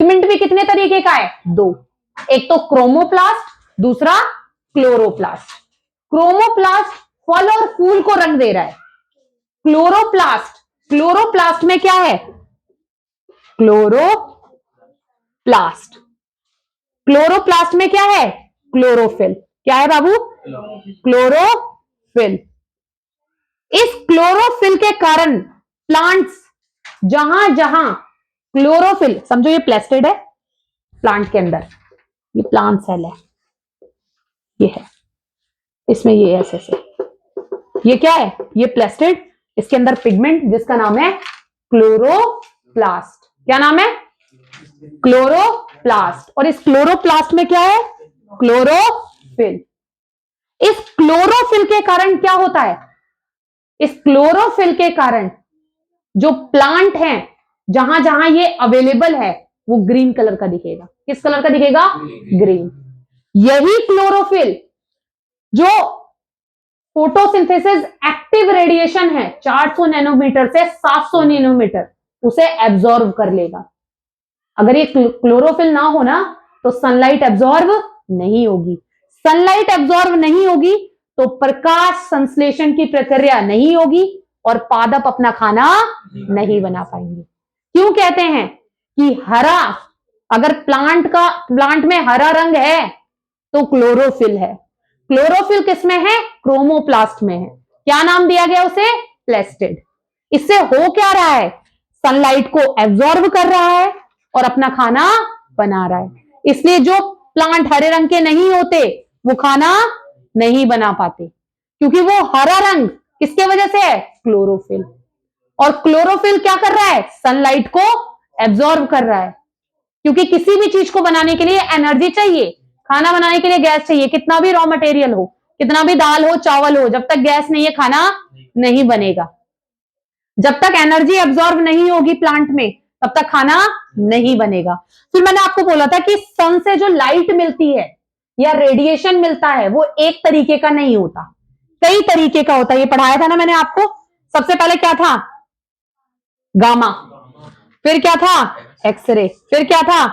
Pigment भी कितने तरीके का है? दो, एक तो क्रोमोप्लास्ट, दूसरा क्लोरोप्लास्ट। क्रोमोप्लास्ट फल और फूल को रंग दे रहा है। क्लोरोप्लास्ट में क्या है? क्लोरोप्लास्ट में क्या है? क्लोरोफिल। क्या है बाबू? क्लोरोफिल। इस क्लोरोफिल के कारण प्लांट्स, जहां जहां क्लोरोफिल, समझो ये प्लास्टिड है प्लांट के अंदर, ये प्लांट सेल है, ये है, इसमें ये ऐसे से, ये क्या है? ये प्लास्टिड, इसके अंदर पिगमेंट जिसका नाम है क्लोरोप्लास्ट। क्या नाम है? क्लोरोप्लास्ट। और इस क्लोरोप्लास्ट में क्या है? क्लोरोफिल। इस क्लोरोफिल के कारण क्या होता है? इस क्लोरोफिल के कारण जो प्लांट है, जहां जहां ये अवेलेबल है, वो ग्रीन कलर का दिखेगा। किस कलर का दिखेगा? ग्रीन। यही क्लोरोफिल जो फोटोसिंथेसिस एक्टिव रेडिएशन है 400 नैनोमीटर से 700 नैनोमीटर, उसे एब्जॉर्ब कर लेगा। अगर ये क्लोरोफिल ना हो ना, तो सनलाइट एब्जॉर्ब नहीं होगी। सनलाइट एब्जॉर्ब नहीं होगी तो प्रकाश संश्लेषण की प्रक्रिया नहीं होगी और पादप अपना खाना नहीं बना पाएंगे। क्यों कहते हैं कि हरा, अगर प्लांट में हरा रंग है तो क्लोरोफिल है। क्लोरोफिल किसमें है? क्रोमोप्लास्ट में है। क्या नाम दिया गया उसे? प्लास्टिड। इससे हो क्या रहा है? सनलाइट को एब्जॉर्ब कर रहा है और अपना खाना बना रहा है। इसलिए जो प्लांट हरे रंग के नहीं होते वो खाना नहीं बना पाते, क्योंकि वो हरा रंग किसके वजह से है? क्लोरोफिल। और क्लोरोफिल क्या कर रहा है? सनलाइट को एब्जॉर्ब कर रहा है, क्योंकि किसी भी चीज को बनाने के लिए एनर्जी चाहिए। खाना बनाने के लिए गैस चाहिए, कितना भी रॉ मटेरियल हो, कितना भी दाल हो, चावल हो, जब तक गैस नहीं है खाना नहीं बनेगा। जब तक एनर्जी एब्जॉर्ब नहीं होगी प्लांट में, तब तक खाना नहीं बनेगा। फिर मैंने आपको बोला था कि सन से जो लाइट मिलती है या रेडिएशन मिलता है वो एक तरीके का नहीं होता, कई तरीके का होता है। ये पढ़ाया था ना मैंने आपको। सबसे पहले क्या था? गामा। फिर क्या था? एक्सरे। फिर क्या था?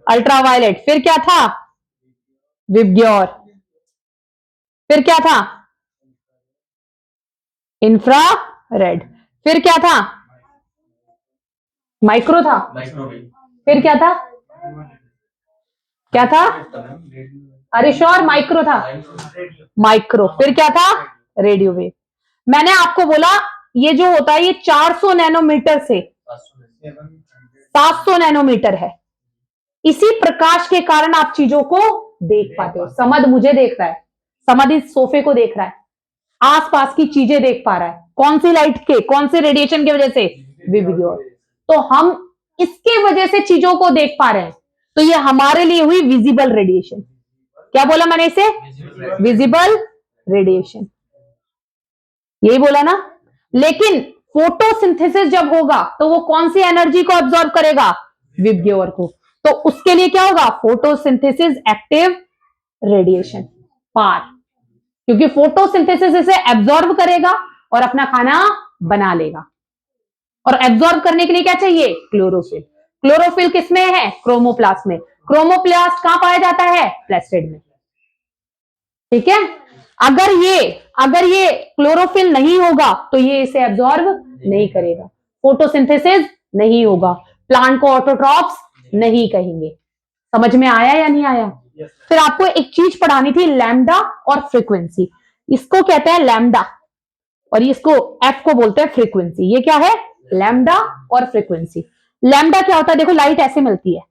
अल्ट्रावायलेट। फिर क्या था? विबग्योर। फिर क्या था? इंफ्रारेड। फिर क्या था? माइक्रो था। फिर क्या था? क्या था? अरे श्योर, माइक्रो था। माइक्रो। फिर क्या था? Radio wave. मैंने आपको बोला ये जो होता है ये 400 नैनोमीटर से 700 नैनोमीटर है। इसी प्रकाश के कारण आप चीजों को देख पाते हो। समद मुझे देख रहा है, समद इस सोफे को देख रहा है, आसपास की चीजें देख पा रहा है। कौन सी लाइट के, कौन से रेडिएशन की वजह से? विबग्योर। तो हम इसके वजह से चीजों को देख पा रहे हैं। तो ये हमारे लिए हुई विजिबल रेडिएशन। क्या बोला मैंने इसे? विजिबल रेडिएशन, यही बोला ना। लेकिन फोटोसिंथेसिस जब होगा तो वो कौन सी एनर्जी को एब्जॉर्ब करेगा? विबग्योर को। तो उसके लिए क्या होगा? फोटोसिंथेसिस एक्टिव रेडिएशन पार, क्योंकि फोटोसिंथेसिस इसे एब्जॉर्ब करेगा और अपना खाना बना लेगा। और एब्जॉर्ब करने के लिए क्या चाहिए? क्लोरोफिल। क्लोरोफिल किसमें है? क्रोमोप्लास्ट में। क्रोमोप्लास्ट कहां पाया जाता है? प्लास्टिड में। ठीक है। अगर ये क्लोरोफिल नहीं होगा तो ये इसे एब्जॉर्ब नहीं करेगा, फोटोसिंथेसिस नहीं होगा, प्लांट को ऑटोट्रॉप्स नहीं कहेंगे। समझ में आया या नहीं आया? फिर आपको एक चीज पढ़ानी थी, लैम्डा और फ्रीक्वेंसी। इसको कहते हैं लैम्डा और इसको एफ को बोलते हैं फ्रीक्वेंसी। ये क्या है? लैम्डा और फ्रीक्वेंसी। लैम्डा क्या होता है? देखो लाइट ऐसे मिलती है,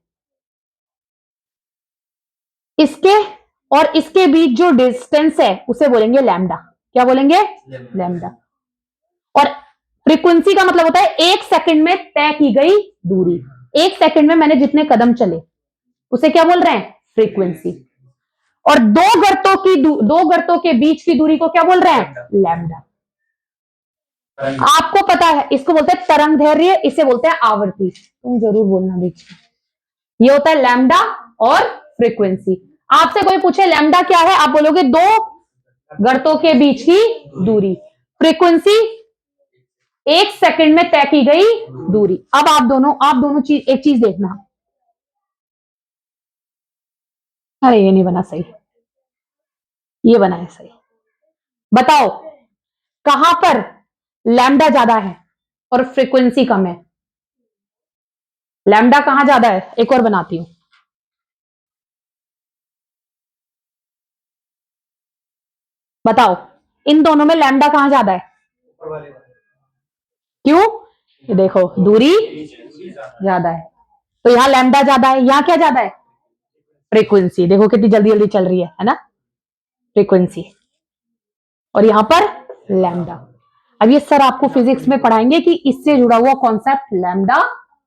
इसके और इसके बीच जो डिस्टेंस है उसे बोलेंगे लैम्डा। क्या बोलेंगे? लैम्डा। और फ्रीक्वेंसी का मतलब होता है एक सेकंड में तय की गई दूरी। एक सेकंड में मैंने जितने कदम चले उसे क्या बोल रहे हैं? फ्रीक्वेंसी। और दो गर्तों के बीच की दूरी को क्या बोल रहे हैं? लैम्डा। आपको पता है इसको बोलते हैं तरंग दैर्ध्य, इसे बोलते हैं आवर्ती। तुम जरूर बोलना बीच में। ये होता है लैम्डा और फ्रीक्वेंसी। आपसे कोई पूछे लैम्डा क्या है, आप बोलोगे दो गर्तों के बीच की दूरी। फ्रीक्वेंसी एक सेकंड में तय की गई दूरी। अब आप दोनों चीज, एक चीज देखना, अरे ये नहीं बना सही, ये बना है सही। बताओ कहां पर लैम्डा ज्यादा है और फ्रीक्वेंसी कम है? लैम्डा कहां ज्यादा है? एक और बनाती हूं। बताओ इन दोनों में लैम्डा कहां ज्यादा है? क्यों? ये देखो दूरी ज्यादा है, तो यहां लैम्डा ज्यादा है, यहां क्या ज्यादा है? फ्रीक्वेंसी। देखो कितनी जल्दी जल्दी चल रही है ना? फ्रीक्वेंसी। और यहां पर लैम्डा। अब ये सर आपको फिजिक्स में पढ़ाएंगे कि इससे जुड़ा हुआ कॉन्सेप्ट लैम्डा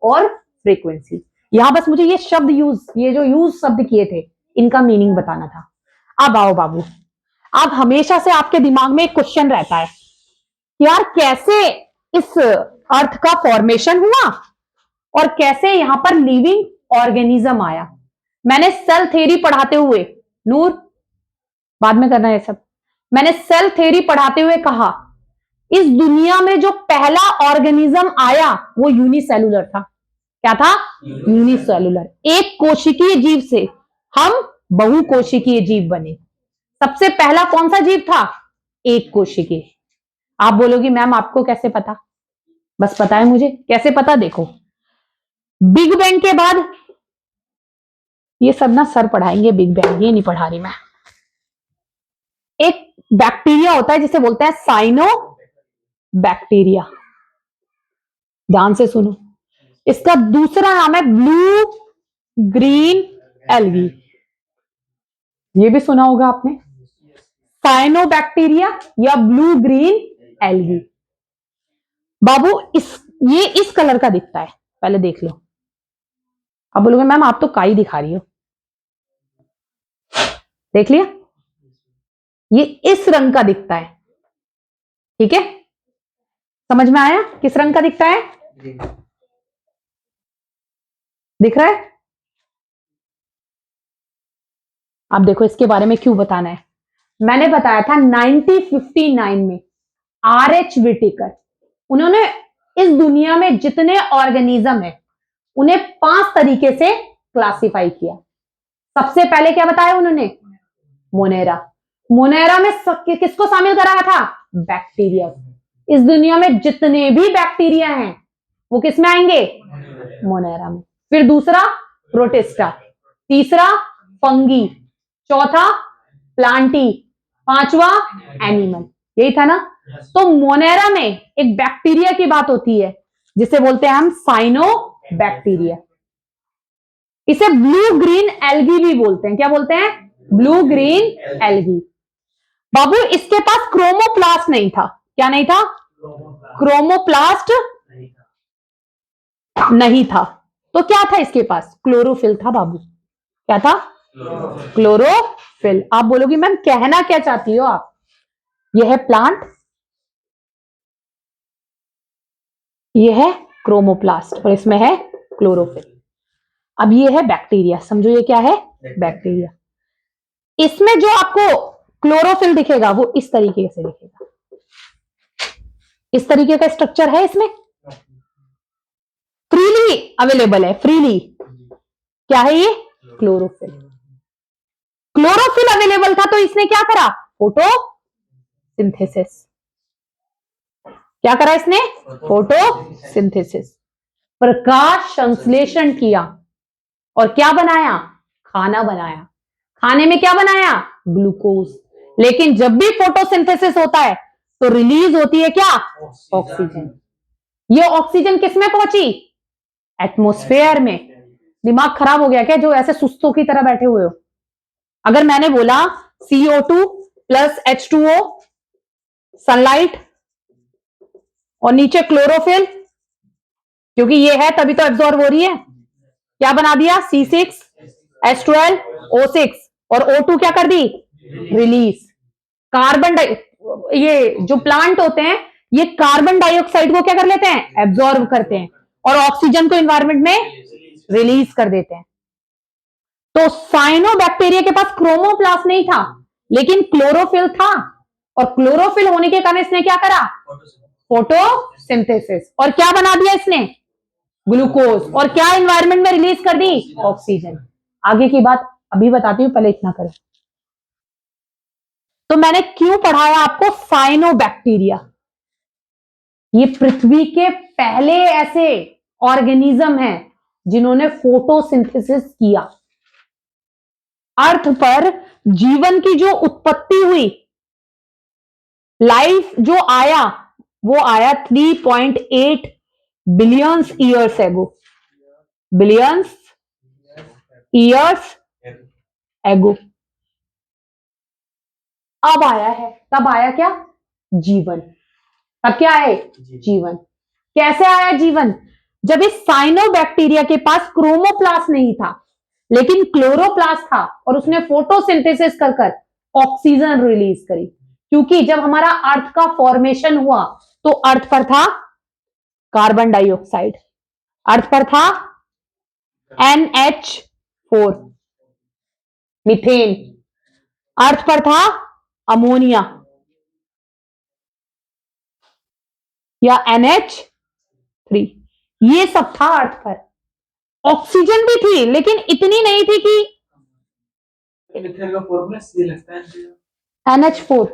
और फ्रीक्वेंसी। यहां बस मुझे ये शब्द यूज, ये जो यूज शब्द किए थे, इनका मीनिंग बताना था। अब आओ बाबू, अब हमेशा से आपके दिमाग में एक क्वेश्चन रहता है, यार कैसे इस अर्थ का फॉर्मेशन हुआ और कैसे यहां पर लिविंग ऑर्गेनिज्म आया। मैंने सेल थ्योरी पढ़ाते हुए, नूर बाद में करना है सब, मैंने सेल थ्योरी पढ़ाते हुए कहा इस दुनिया में जो पहला ऑर्गेनिज्म आया वो यूनिसेलुलर था। क्या था? यूनिसेलुलर। एक कोशिकीय जीव से हम बहुकोशिकीय जीव बने। सबसे पहला कौन सा जीव था? एक कोशिकीय। आप बोलोगी मैम आपको कैसे पता? बस पता है मुझे। कैसे पता? देखो बिग बैंग के बाद, ये सब ना सर पढ़ाएंगे, बिग बैंग ये नहीं पढ़ा रही मैं। एक बैक्टीरिया होता है जिसे बोलते हैं साइनो बैक्टीरिया। ध्यान से सुनो, इसका दूसरा नाम है ब्लू ग्रीन एल्गी। ये भी सुना होगा आपने, साइनो बैक्टीरिया या ब्लू ग्रीन एल्गी। बाबू ये इस कलर का दिखता है, पहले देख लो। अब बोलोगे मैम आप तो काई दिखा रही हो। देख लिया, ये इस रंग का दिखता है। ठीक है, समझ में आया किस रंग का दिखता है? दिख रहा है? अब देखो इसके बारे में क्यों बताना है। मैंने बताया था 1959 में RH विटेकर, उन्होंने इस दुनिया में जितने ऑर्गेनिज्म है उन्हें 5 तरीके से क्लासिफाई किया। सबसे पहले क्या बताया उन्होंने? मोनेरा। मोनेरा में किसको शामिल कराया था? बैक्टीरिया। इस दुनिया में जितने भी बैक्टीरिया हैं वो किस में आएंगे? मोनेरा में। फिर दूसरा प्रोटिस्टा, तीसरा फंगी, चौथा प्लांटी, पांचवा एनिमल। यही था ना? तो मोनेरा में एक बैक्टीरिया की बात होती है जिसे बोलते हैं हम साइनो बैक्टीरिया। इसे ब्लू ग्रीन एल्गी भी बोलते हैं। क्या बोलते हैं? Blue green algae. बाबू इसके पास क्रोमोप्लास्ट नहीं था। क्या नहीं था? क्रोमोप्लास्ट नहीं था। तो क्या था इसके पास? क्लोरोफिल था बाबू। क्या था? क्लोरोफिल। आप बोलोगी मैम कहना क्या चाहती हो आप? यह है प्लांट, यह है क्रोमोप्लास्ट और इसमें है क्लोरोफिल। अब ये है बैक्टीरिया, समझो ये क्या है? बैक्टीरिया। इसमें जो आपको क्लोरोफिल दिखेगा वो इस तरीके से दिखेगा। इस तरीके का स्ट्रक्चर है इसमें, फ्रीली अवेलेबल है, फ्रीली। क्या है ये? क्लोरोफिल। क्लोरोफिल अवेलेबल था तो इसने क्या करा? फोटोसिंथेसिस। क्या करा इसने? फोटोसिंथेसिस, प्रकाश संश्लेषण किया और क्या बनाया? खाना बनाया। खाने में क्या बनाया? ग्लूकोज। लेकिन जब भी फोटोसिंथेसिस होता है तो रिलीज होती है क्या? ऑक्सीजन। ये ऑक्सीजन किस में पहुंची? एटमॉस्फेयर में। दिमाग खराब हो गया क्या जो ऐसे सुस्तों की तरह बैठे हुए हो? अगर मैंने बोला CO2 प्लस H2O, सनलाइट और नीचे क्लोरोफिल, क्योंकि ये है तभी तो एब्जॉर्ब हो रही है, क्या बना दिया? C6H12O6 और O2 क्या कर दी? रिलीज। कार्बन ये जो प्लांट होते हैं ये कार्बन डाइऑक्साइड को क्या कर लेते हैं? एब्जॉर्ब करते हैं और ऑक्सीजन को एनवायरमेंट में रिलीज कर देते हैं। तो साइनोबैक्टीरिया के पास क्रोमोप्लास्ट नहीं था लेकिन क्लोरोफिल था, और क्लोरोफिल होने के कारण इसने क्या करा? फोटोसिंथेसिस। और क्या बना दिया इसने? ग्लूकोज। और क्या एनवायरमेंट में रिलीज कर दी? ऑक्सीजन। आगे की बात अभी बताती हूं, पहले इतना करें। तो मैंने क्यों पढ़ाया आपको साइनोबैक्टीरिया? ये पृथ्वी के पहले ऐसे ऑर्गेनिज्म हैं जिन्होंने फोटोसिंथेसिस किया। अर्थ पर जीवन की जो उत्पत्ति हुई, लाइफ जो आया, वो आया 3.8 billions years ago. Billions years ago अब आया है। तब आया क्या? जीवन। तब क्या है? जीवन। कैसे आया जीवन? जब इस साइनोबैक्टीरिया के पास क्रोमोप्लास्ट नहीं था, लेकिन क्लोरोप्लास्ट था, और उसने फोटोसिंथेसिस कर कर ऑक्सीजन रिलीज करी। क्योंकि जब हमारा अर्थ का फॉर्मेशन हुआ तो अर्थ पर था कार्बन डाइऑक्साइड, अर्थ पर था NH4 मीथेन, अर्थ पर था अमोनिया या NH3, ये सब था अर्थ पर। ऑक्सीजन भी थी, लेकिन इतनी नहीं थी कि NH4।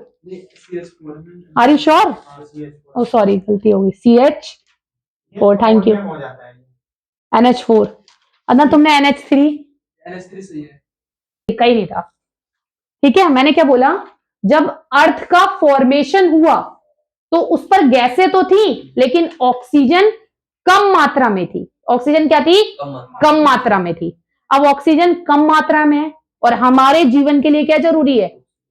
Are you sure? Oh sorry, गलती हो गई, CH4। Thank you. NH4। अदना तुमने NH3 सही है, कहीं नहीं था। ठीक है, मैंने क्या बोला? जब अर्थ का फॉर्मेशन हुआ तो उस पर गैसें तो थी, लेकिन ऑक्सीजन कम मात्रा में थी। ऑक्सीजन क्या थी? कम मात्रा में थी। अब ऑक्सीजन कम मात्रा में है, और हमारे जीवन के लिए क्या जरूरी है?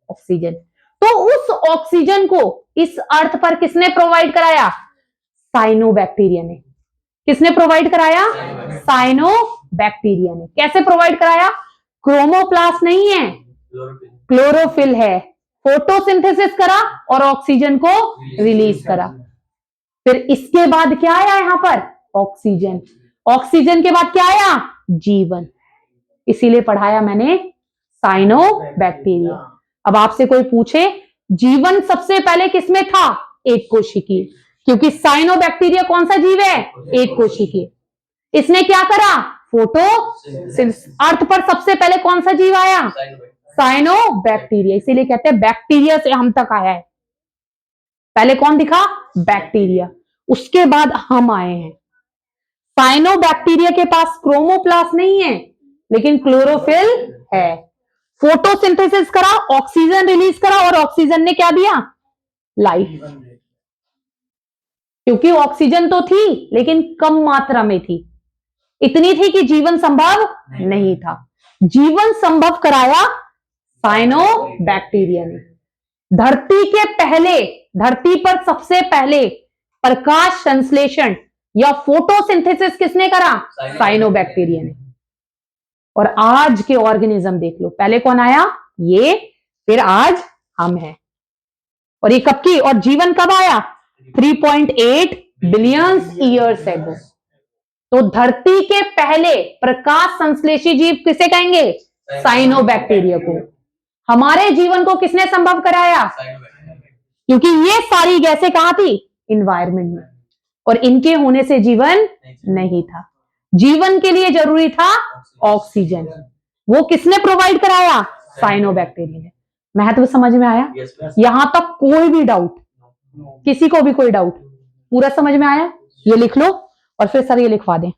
ऑक्सीजन। तो उस ऑक्सीजन को इस अर्थ पर किसने प्रोवाइड कराया? साइनोबैक्टीरिया ने। किसने प्रोवाइड कराया? साइनोबैक्टीरिया ने। कैसे प्रोवाइड कराया? क्रोमोप्लास्ट नहीं है, क्लोरोफिल है। फोटोसिंथेसिस करा और ऑक्सीजन को रिलीज करा। फिर इसके बाद क्या आया यहां पर? ऑक्सीजन। ऑक्सीजन के बाद क्या आया? जीवन। इसीलिए पढ़ाया मैंने साइनोबैक्टीरिया। अब आपसे कोई पूछे जीवन सबसे पहले किसमें था? एक कोशिकीय। क्योंकि साइनोबैक्टीरिया कौन सा जीव है? एक कोशिकीय। इसने क्या करा? फोटो। अर्थ पर सबसे पहले कौन सा जीव आया? साइनोबैक्टीरिया। इसीलिए कहते हैं बैक्टीरिया से हम तक आया है। पहले कौन दिखा? बैक्टीरिया। उसके बाद हम आए हैं। साइनोबैक्टीरिया के पास क्रोमोप्लास्ट नहीं है, लेकिन क्लोरोफिल है। फोटोसिंथेसिस करा, ऑक्सीजन रिलीज करा, और ऑक्सीजन ने क्या दिया? लाइफ। क्योंकि ऑक्सीजन तो थी, लेकिन कम मात्रा में थी। इतनी थी कि जीवन संभव नहीं था। जीवन संभव कराया साइनोबैक्टीरिया ने। धरती के पहले, धरती पर सबसे पहले प्रकाश संश्लेषण या फोटोसिंथेसिस किसने करा? साइनोबैक्टीरिया ने। और आज के ऑर्गेनिज्म देख लो, पहले कौन आया? ये, फिर आज हम हैं। और ये कब की? और जीवन कब आया? 3.8 बिलियन ईयर्स एगो। तो धरती के पहले प्रकाश संश्लेषी जीव किसे कहेंगे? साइनोबैक्टीरिया को। हमारे जीवन को किसने संभव कराया? क्योंकि ये सारी गैसें कहां थी? इन्वायरमेंट में, और इनके होने से जीवन नहीं था। जीवन के लिए जरूरी था ऑक्सीजन। वो किसने प्रोवाइड कराया? साइनोबैक्टीरिया ने। महत्व समझ में आया? यहां तक कोई भी डाउट? किसी को भी कोई डाउट? पूरा समझ में आया? ये लिख लो, और फिर सर ये लिखवा दें।